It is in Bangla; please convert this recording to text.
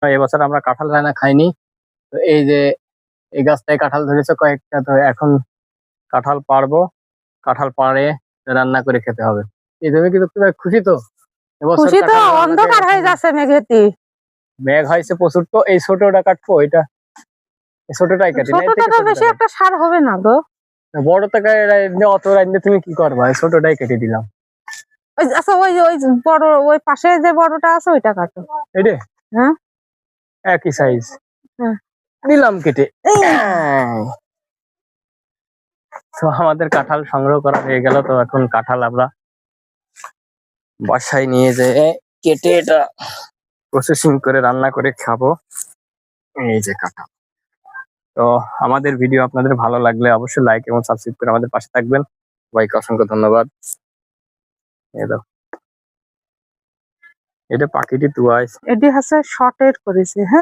এবছর আমরা কাঁঠাল রান্না খাইনি। তো এই যে এই গাছটায় কাঁঠাল ধরেছে কয়েকটা, তো এখন কাঁঠাল পারবো, কাঁঠাল পাড়ে রান্না করে খেতে হবে। এই জন্য কিন্তু খুব খুশি তো, এবছর খুশি তো কাঁঠাল রান্নাতে অন্ধকার হয়ে যাচ্ছে মেঘেতি। মেঘ হয়েছে প্রচুর। তো এই ছোটটা কাটবো, এটা এই ছোটটাই কাটি না, এর ছোটটা থেকে তো ছোটটা বেশি কাটি। একটা সার হবে না গো। বড়টাকে অত রাঁধলে তুমি কি করবা, এই ছোটটাই কেটে দিলাম। ওই আচ্ছা, ওই ওই বড় ওই পাশে যে বড়টা আছে ওইটা কাটো। এইটা হ্যাঁ, একই সাইজ হ্যাঁ। নিলাম কেটে। তো আমাদের কাঁঠাল সংগ্রহ করা হয়ে গেল। তো এখন কাঁঠাল আমরা বাসায় নিয়ে যেয়ে কেটে এটা প্রসেসিং করে রান্না করে খাবো। এই যে কাঁঠাল। তো আমাদের ভিডিও আপনাদের ভালো লাগলে অবশ্যই লাইক এবং সাবস্ক্রাইব করে আমাদের পাশে থাকবেন। সবাইকে অসংখ্য ধন্যবাদ। এই দাও, এটা পাখিটি তুয়াইছে, এটি হচ্ছে শর্টের করেছে। হ্যাঁ।